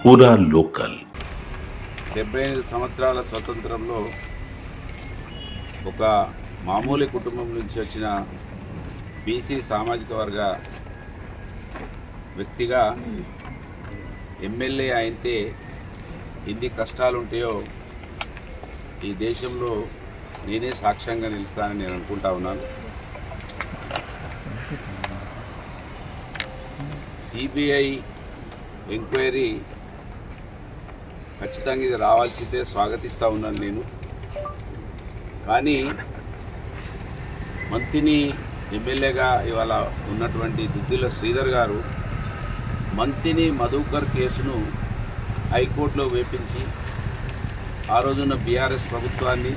పూరా లోకల్ 75 సంవత్సరాల స్వతంత్రంలో ఒక మామూలు కుటుంబం నుంచి వచ్చిన బీసీ సామాజిక వర్గ వ్యక్తిగా ఎమ్మెల్యే అయితే ఎన్ని కష్టాలు ఉంటాయో ఈ దేశంలో నేనే సాక్ష్యంగా నిలుస్తానని నేను అనుకుంటా ఉన్నాను. సిబిఐ ఎంక్వైరీ ఖచ్చితంగా ఇది రావాల్సిందే, స్వాగతిస్తూ ఉన్నాను నేను. కానీ మంత్రిని ఎమ్మెల్యేగా ఇవాళ ఉన్నటువంటి దుద్దిల శ్రీధర్ గారు మంత్రిని మధుకర్ కేసును హైకోర్టులో వేపించి ఆ రోజున్న బీఆర్ఎస్ ప్రభుత్వాన్ని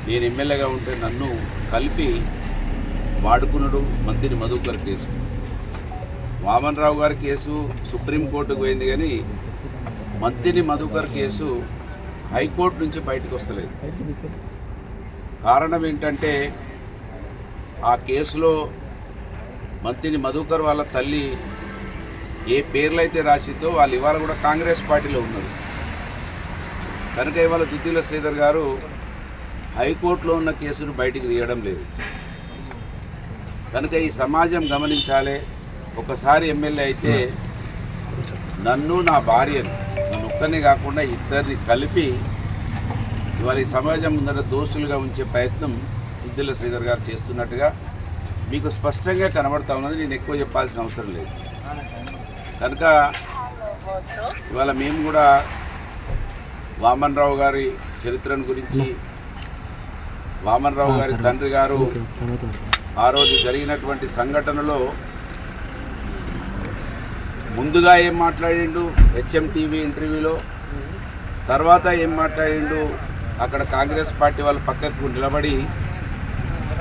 నేను ఎమ్మెల్యేగా ఉంటే నన్ను కలిపి వాడుకున్నాడు. మంత్రిని మధుకర్ కేసు, వామన్ రావు గారి కేసు సుప్రీంకోర్టుకు పోయింది, కానీ మంత్రిని మధుకర్ కేసు హైకోర్టు నుంచి బయటకు వస్తలేదు. కారణం ఏంటంటే ఆ కేసులో మంత్రిని మధుకర్ వాళ్ళ తల్లి ఏ పేర్లైతే రాసిందో వాళ్ళు ఇవాళ కూడా కాంగ్రెస్ పార్టీలో ఉన్నారు. కనుక ఇవాళ దుద్దిల శ్రీధర్ గారు హైకోర్టులో ఉన్న కేసును బయటికి తీయడం లేదు. కనుక ఈ సమాజం గమనించాలి. ఒకసారి ఎమ్మెల్యే అయితే నన్ను, నా భార్యను, నన్ను ఒక్కనే కాకుండా ఇద్దరిని కలిపి ఇవాళ ఈ సమాజం ముందర దోషులుగా ఉంచే ప్రయత్నం దుద్దిల శ్రీధర్ గారు చేస్తున్నట్టుగా మీకు స్పష్టంగా కనబడతా ఉన్నది. నేను ఎక్కువ చెప్పాల్సిన అవసరం లేదు. కనుక ఇవాళ మేము కూడా వామన్ రావు గారి చరిత్రను గురించి, వామన్ రావు గారి తండ్రి గారు ఆ రోజు జరిగినటువంటి సంఘటనలో ముందుగా ఏం మాట్లాడిండు HMTV ఇంటర్వ్యూలో, తర్వాత ఏం మాట్లాడిండు అక్కడ కాంగ్రెస్ పార్టీ వాళ్ళ పక్కకు నిలబడి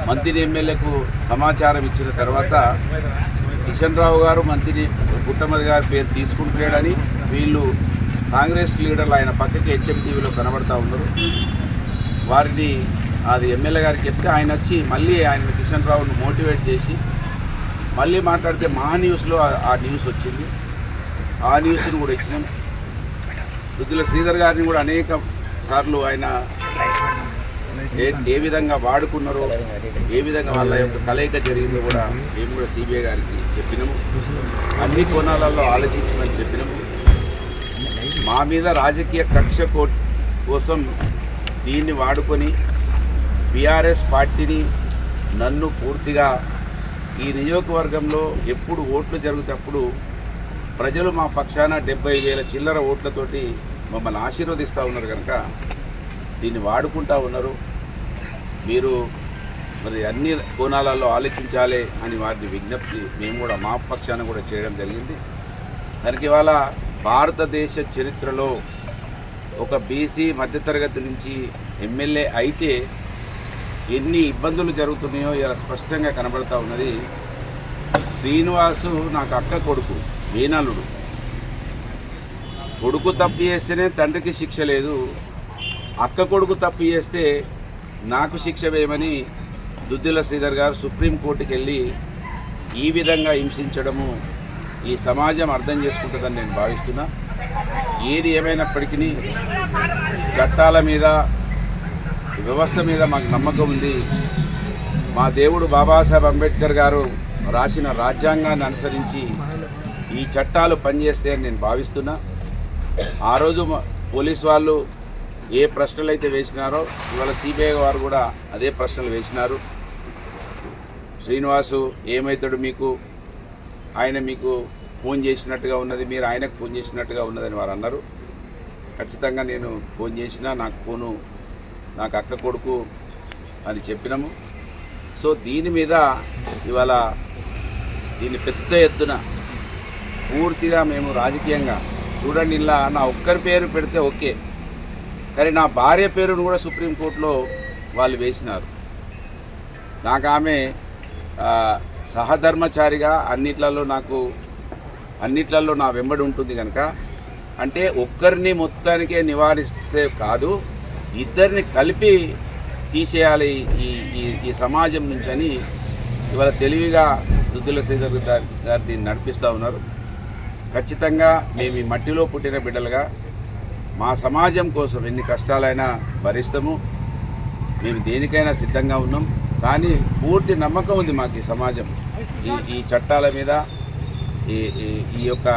మంత్రి ఎమ్మెల్యేకు సమాచారం ఇచ్చిన తర్వాత కిషన్ రావు గారు మంత్రి పుట్టమది గారి పేరు తీసుకుంటున్నాడని వీళ్ళు కాంగ్రెస్ లీడర్లు ఆయన పక్కకి HMTVలో కనబడతా ఉన్నారు. వారిని అది ఎమ్మెల్యే గారికి చెప్తే ఆయన వచ్చి మళ్ళీ ఆయన కిషన్ రావును మోటివేట్ చేసి మళ్ళీ మాట్లాడితే మహా న్యూస్లో ఆ న్యూస్ వచ్చింది. ఆ న్యూస్ను కూడా ఇచ్చినాం. దుద్దిల శ్రీధర్ గారిని కూడా అనేక సార్లు ఆయన ఏ విధంగా వాడుకున్నారో, ఏ విధంగా వాళ్ళ యొక్క కలయిక జరిగిందో కూడా మేము కూడా సిబిఐ గారికి చెప్పినాము. అన్ని కోణాలలో ఆలోచించమని చెప్పినాము. మా మీద రాజకీయ కక్ష కోసం దీన్ని వాడుకొని బీఆర్ఎస్ పార్టీని, నన్ను పూర్తిగా ఈ నియోజకవర్గంలో ఎప్పుడు ఓట్లు జరుగుతప్పుడు ప్రజలు మా పక్షాన 70,000 చిల్లర ఓట్లతోటి మమ్మల్ని ఆశీర్వదిస్తూ ఉన్నారు. కనుక దీన్ని వాడుకుంటూ ఉన్నారు. మీరు మరి అన్ని కోణాలలో ఆలోచించాలి అని వారిని విజ్ఞప్తి మేము కూడా మా పక్షాన కూడా చేయడం జరిగింది. దానికి ఇవాళ భారతదేశ చరిత్రలో ఒక బీసీ మధ్యతరగతి నుంచి ఎమ్మెల్యే అయితే ఎన్ని ఇబ్బందులు జరుగుతున్నాయో ఇలా స్పష్టంగా కనబడతా ఉన్నది. శ్రీనివాసు నాకు అక్క కొడుకు, వీణలుడు. కొడుకు తప్పు చేస్తేనే తండ్రికి శిక్ష లేదు, అక్క కొడుకు తప్పు చేస్తే నాకు శిక్ష వేయమని దుద్దిల శ్రీధర్ గారు సుప్రీంకోర్టుకి వెళ్ళి ఈ విధంగా హింసించడము ఈ సమాజం అర్థం చేసుకుంటుందని నేను భావిస్తున్నా. ఏది ఏమైనప్పటికీ చట్టాల మీద, వ్యవస్థ మీద మాకు నమ్మకం ఉంది. మా దేవుడు బాబాసాహెబ్ అంబేద్కర్ గారు రాసిన రాజ్యాంగాన్ని అనుసరించి ఈ చట్టాలు పనిచేస్తాయని నేను భావిస్తున్నా. ఆ రోజు పోలీసు వాళ్ళు ఏ ప్రశ్నలు అయితే వేసినారో ఇవాళ సిబిఐ వారు కూడా అదే ప్రశ్నలు వేసినారు. శ్రీనివాసు ఏమవుతాడు మీకు, ఆయన మీకు ఫోన్ చేసినట్టుగా ఉన్నది, మీరు ఆయనకు ఫోన్ చేసినట్టుగా ఉన్నదని వారు అన్నారు. ఖచ్చితంగా నేను ఫోన్ చేసినా నాకు అక్క కొడుకు అని చెప్పినాము. సో దీని మీద ఇవాళ దీన్ని పెద్ద ఎత్తున పూర్తిగా మేము రాజకీయంగా చూడండి. ఇలా నా ఒక్కరి పేరు పెడితే ఓకే, కానీ నా భార్య పేరును కూడా సుప్రీంకోర్టులో వాళ్ళు వేసినారు. నాకు ఆమె సహధర్మచారిగా అన్నిట్లలో నా వెంబడి ఉంటుంది. కనుక అంటే ఒక్కరిని మొత్తానికే నివారిస్తే కాదు, ఇద్దరిని కలిపి తీసేయాలి ఈ సమాజం నుంచి అని ఇవాళ తెలివిగా దుద్దిల శ్రీధర్ గారు దీన్ని నడిపిస్తూ ఉన్నారు. ఖచ్చితంగా మేము ఈ మట్టిలో పుట్టిన బిడ్డలుగా మా సమాజం కోసం ఎన్ని కష్టాలైనా భరిస్తాము. మేము దేనికైనా సిద్ధంగా ఉన్నాం. కానీ పూర్తి నమ్మకం ఉంది మాకు ఈ సమాజం ఈ చట్టాల మీద ఈ యొక్క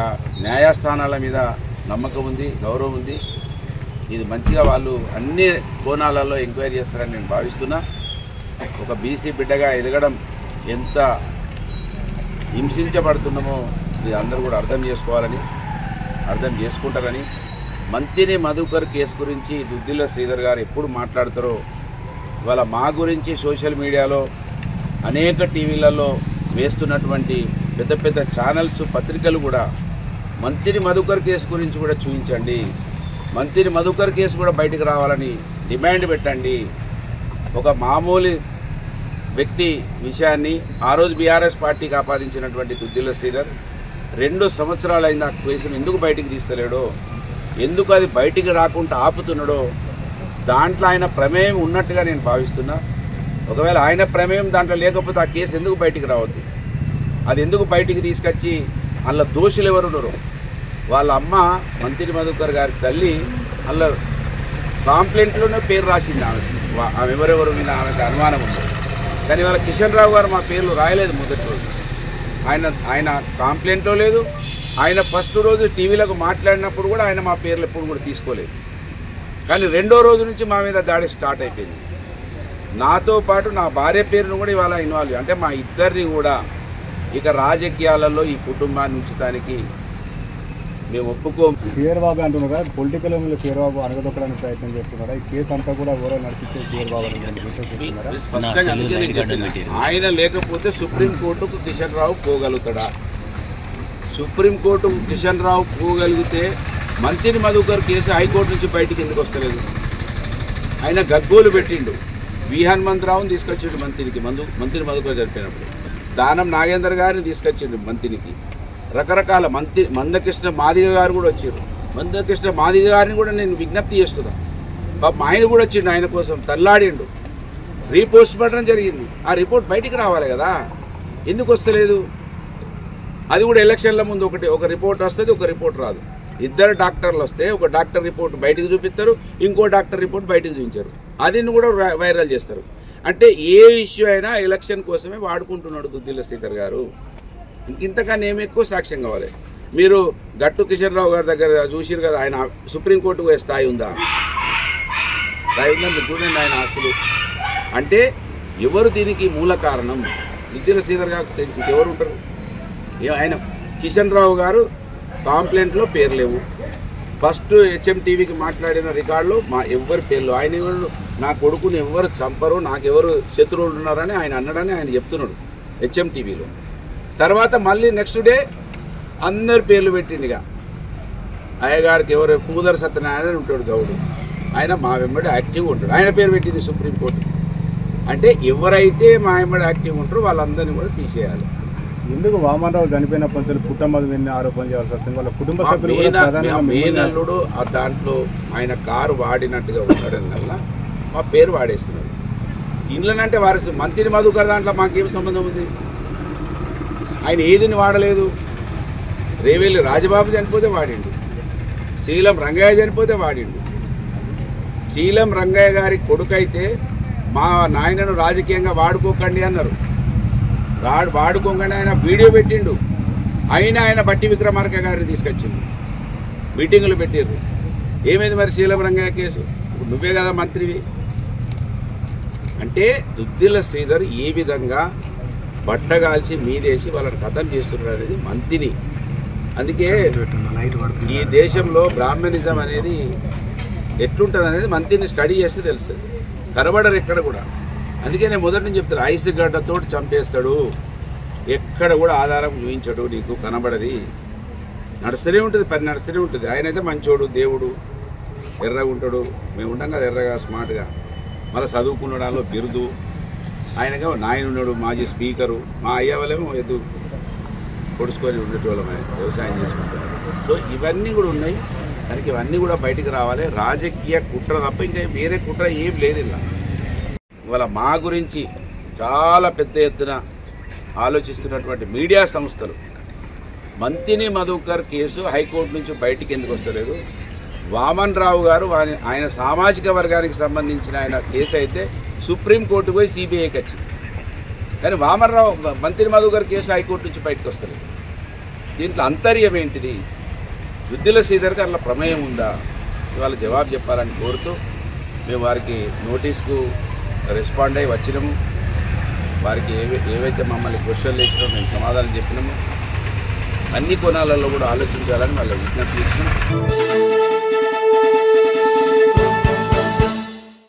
న్యాయస్థానాల మీద నమ్మకం ఉంది, గౌరవం ఉంది. ఇది మంచిగా వాళ్ళు అన్ని కోణాలలో ఎంక్వైరీ చేస్తారని నేను భావిస్తున్నా. ఒక బీసీ బిడ్డగా ఎదగడం ఎంత హింసించబడుతున్నామో ఇది అందరూ కూడా అర్థం చేసుకుంటారని. మంత్రి మధుకర్ కేసు గురించి దుద్దిల్ల శ్రీధర్ గారు ఎప్పుడు మాట్లాడతారో ఇవాళ మా గురించి సోషల్ మీడియాలో అనేక టీవీలలో వేస్తున్నటువంటి పెద్ద పెద్ద ఛానల్స్ పత్రికలు కూడా మంత్రి మధుకర్ కేసు గురించి కూడా చూపించండి, మంత్రి మధుకర్ కేసు కూడా బయటకు రావాలని డిమాండ్ పెట్టండి. ఒక మామూలు వ్యక్తి విషయాన్ని ఆ రోజు బీఆర్ఎస్ పార్టీకి ఆపాదించినటువంటి దుద్దిల్ల శ్రీధర్ 2 సంవత్సరాలైంది ఆ కేసును ఎందుకు బయటికి తీస్తలేడో, ఎందుకు అది బయటికి రాకుండా ఆపుతున్నాడో దాంట్లో ఆయన ప్రమేయం ఉన్నట్టుగా నేను భావిస్తున్నా. ఒకవేళ ఆయన ప్రమేయం దాంట్లో లేకపోతే ఆ కేసు ఎందుకు బయటికి రావద్దు? అది ఎందుకు బయటికి తీసుకొచ్చి అందులో దోషులు ఎవరున్నారో వాళ్ళ అమ్మ మంత్రి మధుకర్ గారి తల్లి అందులో కాంప్లైంట్లోనే పేరు రాసింది. ఆమె ఎవరెవరు మీద ఆమెకు అనుమానం ఉంది. కానీ వాళ్ళ కిషన్ రావు గారు మా పేర్లు రాయలేదు మొదటి రోజు. ఆయన కాంప్లైంట్లో లేదు. ఆయన ఫస్ట్ రోజు టీవీలకు మాట్లాడినప్పుడు కూడా ఆయన మా పేర్లు ఎప్పుడు కూడా తీసుకోలేదు. కానీ 2వ రోజు నుంచి మా మీద దాడి స్టార్ట్ అయిపోయింది. నాతో పాటు నా భార్య పేరును కూడా ఇవాళ ఇన్వాల్వ్, అంటే మా ఇద్దరిని కూడా ఇక రాజకీయాలలో ఈ కుటుంబాన్ని ఉంచడానికి మేము ఒప్పుకోము. సిఆర్ బాబు అంటున్నారా, పొలిటికల్ సిఆర్ బాబు అడగదొక్కడానికి ప్రయత్నం చేస్తున్నారా? ఈ కేసు అంతా కూడా ఎవరో నడిపించే సిఆర్ బాబు స్పష్టంగా ఆయన లేకపోతే సుప్రీంకోర్టుకు కిషన్ రావు పోగలుగుతాడా? సుప్రీంకోర్టుకు కిషన్ రావు పోగలిగితే మంత్రి మధుకర్ కేసు హైకోర్టు నుంచి బయటికి ఎందుకు వస్తలేదు? ఆయన గగ్గోలు పెట్టిండు. వి హనుమంతరావుని తీసుకొచ్చిండు మంత్రి మధుకర్ జరిపినప్పుడు. దానం నాగేందర్ గారిని తీసుకొచ్చిండు మంత్రికి. రకరకాల మందకృష్ణ మాదిగ గారు కూడా వచ్చారు. మందకృష్ణ మాదిగ గారిని కూడా నేను విజ్ఞప్తి చేస్తున్నా. పాపం ఆయన కూడా వచ్చిండు, ఆయన కోసం తల్లాడిండు. రీపోస్ట్ మార్టం జరిగింది. ఆ రిపోర్ట్ బయటికి రావాలి కదా, ఎందుకు వస్తలేదు? అది కూడా ఎలక్షన్ల ముందు ఒక రిపోర్ట్ వస్తుంది, ఒక రిపోర్ట్ రాదు. 2 డాక్టర్లు వస్తే ఒక డాక్టర్ రిపోర్ట్ బయటకు చూపిస్తారు, ఇంకో డాక్టర్ రిపోర్ట్ బయటకు చూపించారు. అది కూడా వైరల్ చేస్తారు. అంటే ఏ ఇష్యూ అయినా ఎలక్షన్ కోసమే వాడుకుంటున్నాడు దుద్దిల్ల శ్రీధర్ గారు. ఇంతకన్నా ఏమి ఎక్కువ సాక్ష్యం కావాలి? మీరు గట్టు కిషన్ రావు గారి దగ్గర చూసిరు కదా, ఆయన సుప్రీంకోర్టుకు పోయే స్థాయి ఉందా? మీరు చూడండి ఆయన ఆస్తులు. అంటే ఎవరు దీనికి మూల కారణం? దుద్దిల్ల శ్రీధర్ గారు ఇంకెవరు ఉంటారు? ఆయన కిషన్ రావు గారు కాంప్లైంట్లో పేరు లేవు. ఫస్ట్ హెచ్ఎం టీవీకి మాట్లాడిన రికార్డులో ఎవరి పేర్లు, ఆయన ఎవరు నా కొడుకుని ఎవరు చంపరు, నాకెవరు శత్రువులు ఉన్నారని ఆయన అన్నాడని ఆయన చెప్తున్నాడు హెచ్ఎం టీవీలో. తర్వాత మళ్ళీ నెక్స్ట్ డే అందరి పేర్లు పెట్టిండిగా. అయ్యగారికి ఎవరు పూదర సత్యనారాయణ ఉంటాడు గౌడు, ఆయన మా వెంబడి యాక్టివ్ ఉంటాడు, ఆయన పేరు పెట్టింది సుప్రీంకోర్టు. అంటే ఎవరైతే మా వెంబడి యాక్టివ్ ఉంటారో వాళ్ళందరినీ కూడా తీసేయాలి. ఎందుకు వామనరావు చనిపోయిన పంచులు కుటుంబం ఆరోపణ చేయాల్సి వస్తుంది? వాళ్ళ కుటుంబ సభ్యులు మేనల్లుడు దాంట్లో ఆయన కారు వాడినట్టుగా ఉండడం వల్ల మా పేరు వాడేస్తున్నారు. ఇండ్లనంటే వారసు మంత్రి మధుకర్ దాంట్లో మాకేం సంబంధం ఉంది? ఆయన ఏదిని వాడలేదు. రేవేలి రాజబాబు చనిపోతే వాడిండు, శీలం రంగయ్య చనిపోతే వాడిండు. శీలం రంగయ్య గారి కొడుకైతే మా నాయనను రాజకీయంగా వాడుకోకండి అన్నారు. వాడుకోగానే ఆయన వీడియో పెట్టిండు. ఆయన బట్టి విక్రమార్క గారిని తీసుకొచ్చిండు, మీటింగులు పెట్టిర్రు. ఏమైంది మరి శీలం రంగయ్య కేసు? ఇప్పుడు నువ్వే కదా మంత్రివి. అంటే దుద్దిల్ల శ్రీధర్ ఏ విధంగా బట్టగాల్చి మీదేసి వాళ్ళని కథం చేస్తున్నారు అనేది మంత్రిని. అందుకే ఈ దేశంలో బ్రాహ్మణిజం అనేది ఎట్లుంటుంది అనేది మంత్రిని స్టడీ చేస్తే తెలుస్తుంది. కనబడరు ఎక్కడ కూడా. అందుకే నేను మొదటి నుంచి చెప్తాను, ఐస్ గడ్డతో చంపేస్తాడు, ఎక్కడ కూడా ఆధారం చూపించడు, నీకు కనబడది, నడుస్తూనే ఉంటుంది, పని నడుస్తూనే ఉంటుంది. ఆయన అయితే మంచోడు, దేవుడు, ఎర్రగా ఉంటాడు. మేము ఉంటాం కదా ఎర్రగా స్మార్ట్గా, మళ్ళీ చదువుకున్నాడు, అందులో బిరుదు. ఆయనగా నాయన ఉన్నాడు, మాజీ స్పీకరు. మా అయ్య వాళ్ళేమో ఎద్దు పొడుచుకొని ఉండేటోళ్ళం, ఆయన వ్యవసాయం చేసుకుంటారు. సో ఇవన్నీ కూడా ఉన్నాయి. దానికి ఇవన్నీ కూడా బయటికి రావాలి. రాజకీయ కుట్ర తప్ప ఇంకా వేరే కుట్ర ఏం లేదు. ఇలా ఇవాళ మా గురించి చాలా పెద్ద ఎత్తున ఆలోచిస్తున్నటువంటి మీడియా సంస్థలు మంతిని మధుకర్ కేసు హైకోర్టు నుంచి బయటికి ఎందుకు వస్తలేదు? వామన్ రావు గారు ఆయన సామాజిక వర్గానికి సంబంధించిన ఆయన కేసు అయితే సుప్రీంకోర్టు పోయి సిబిఐకి వచ్చింది. కానీ మంతిని మధుకర్ కేసు హైకోర్టు నుంచి బయటకు వస్తలేదు. దీంట్లో అంతర్యం ఏంటిది? దుద్దిల శ్రీధర్కి అట్లా ప్రమేయం ఉందా? ఇవాళ జవాబు చెప్పాలని కోరుతూ మేము వారికి నోటీస్కు రెస్పాండ్ అయ్యి వచ్చినాము. వారికి ఏవైతే మమ్మల్ని క్వశ్చన్లు వేసినామో మేము సమాధానం చెప్పినాము. అన్ని కోణాలలో కూడా ఆలోచించాలని వాళ్ళ విజ్ఞప్తి చేసినాము.